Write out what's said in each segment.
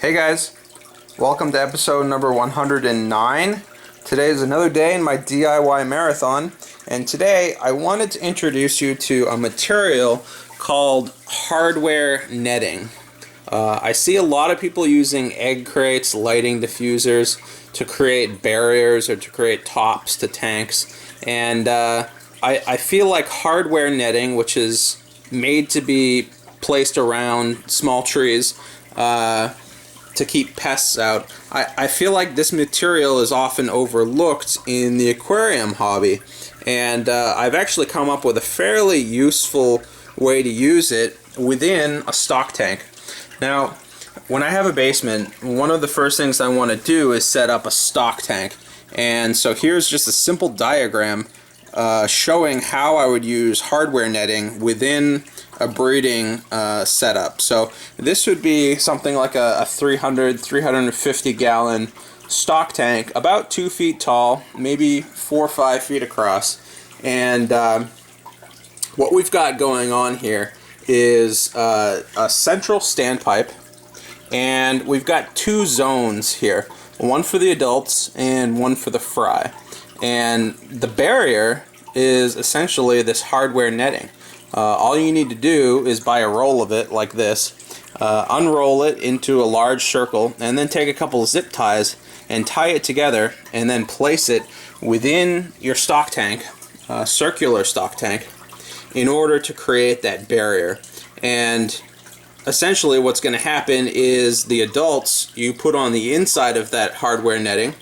Hey guys, welcome to episode number 109. Today is another day in my DIY marathon, and today I wanted to introduce you to a material called hardware netting. I see a lot of people using egg crates, lighting diffusers to create barriers or to create tops to tanks, and I feel like hardware netting, which is made to be placed around small trees, to keep pests out. I feel like this material is often overlooked in the aquarium hobby, and I've actually come up with a fairly useful way to use it within a stock tank. Now, when I have a basement, one of the first things I want to do is set up a stock tank, and so here's just a simple diagram showing how I would use hardware netting within a breeding setup. So this would be something like a 350 gallon stock tank, about 2 feet tall, maybe 4 or 5 feet across. And what we've got going on here is a central standpipe, and we've got 2 zones here, one for the adults and one for the fry. And the barrier is essentially this hardware netting. All you need to do is buy a roll of it like this, unroll it into a large circle, and then take a couple of zip ties and tie it together, and then place it within your stock tank, circular stock tank, in order to create that barrier. And essentially what's going to happen is the adults you put on the inside of that hardware netting,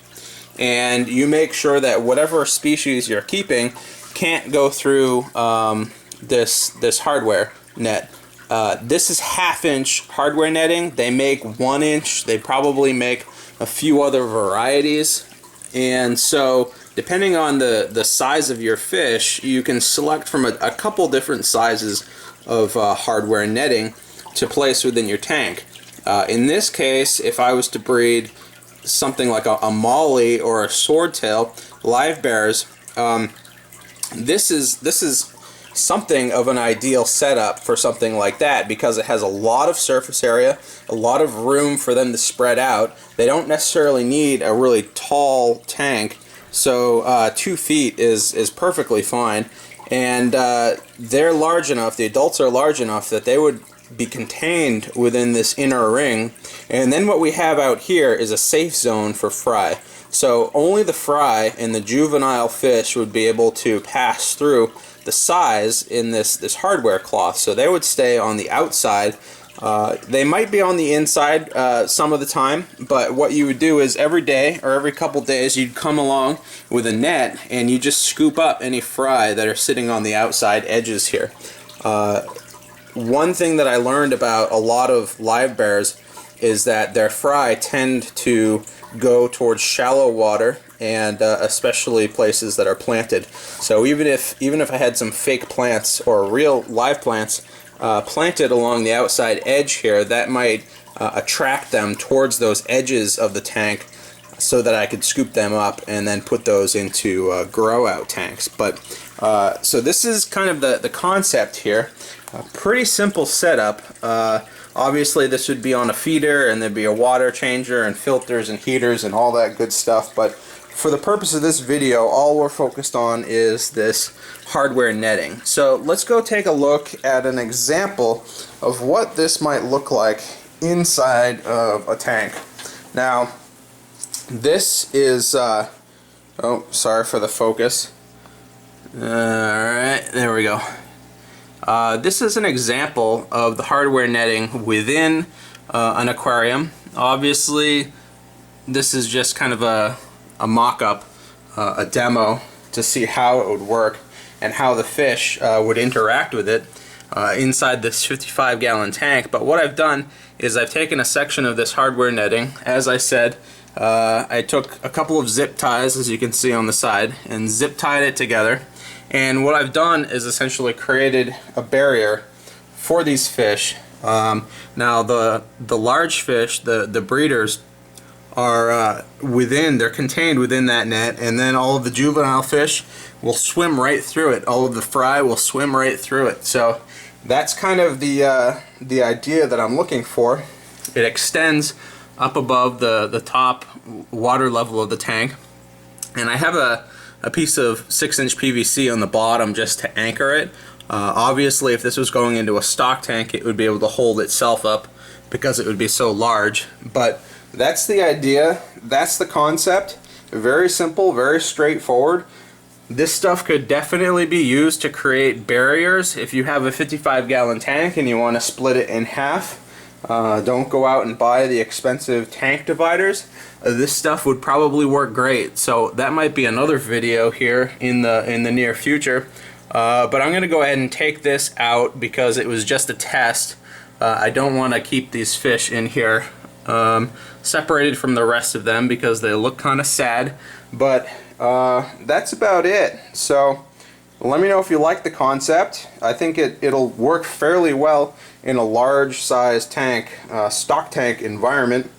and you make sure that whatever species you're keeping can't go through this hardware net. This is 1/2-inch hardware netting. They make 1-inch. They probably make a few other varieties, and so depending on the size of your fish, you can select from a couple different sizes of hardware netting to place within your tank. In this case, if I was to breed something like a molly or a swordtail live bears, this is something of an ideal setup for something like that, because it has a lot of surface area, a lot of room for them to spread out. They don't necessarily need a really tall tank, so 2 feet is perfectly fine. And they're large enough, the adults are large enough that they would be contained within this inner ring. And then what we have out here is a safe zone for fry. So only the fry and the juvenile fish would be able to pass through the size in this hardware cloth. So they would stay on the outside. They might be on the inside some of the time, but what you would do is every day or every couple days you'd come along with a net and you just scoop up any fry that are sitting on the outside edges here. One thing that I learned about a lot of live bears is that their fry tend to go towards shallow water, and especially places that are planted. So even if I had some fake plants or real live plants planted along the outside edge here, that might attract them towards those edges of the tank, so that I could scoop them up and then put those into grow out tanks. But so this is kind of the concept here. A pretty simple setup. Obviously this would be on a feeder, and there'd be a water changer and filters and heaters and all that good stuff, but for the purpose of this video, all we're focused on is this hardware netting. So let's go take a look at an example of what this might look like inside of a tank. Now this is oh, sorry for the focus. Alright, there we go. This is an example of the hardware netting within an aquarium. Obviously this is just kind of a mock-up, a demo to see how it would work and how the fish would interact with it inside this 55-gallon tank. But what I've done is I've taken a section of this hardware netting. As I said, I took a couple of zip ties, as you can see on the side, and zip tied it together. And what I've done is essentially created a barrier for these fish. Now the large fish, the breeders, are they're contained within that net, and then all of the juvenile fish will swim right through it. All of the fry will swim right through it. So that's kind of the idea that I'm looking for. It extends up above the top water level of the tank. And I have a piece of 6-inch PVC on the bottom just to anchor it. Obviously, if this was going into a stock tank, it would be able to hold itself up because it would be so large. But that's the idea, that's the concept. Very simple, very straightforward. This stuff could definitely be used to create barriers. If you have a 55-gallon tank and you want to split it in half, don't go out and buy the expensive tank dividers. This stuff would probably work great. So that might be another video here in the near future. But I'm going to go ahead and take this out because it was just a test. I don't want to keep these fish in here separated from the rest of them because they look kind of sad. But that's about it. So let me know if you like the concept. I think it'll work fairly well in a large size tank, stock tank environment.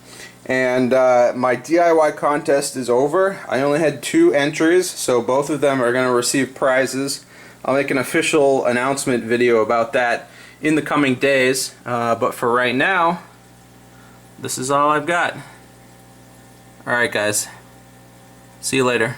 And my DIY contest is over. I only had 2 entries, so both of them are going to receive prizes. I'll make an official announcement video about that in the coming days. But for right now, this is all I've got. Alright guys, see you later.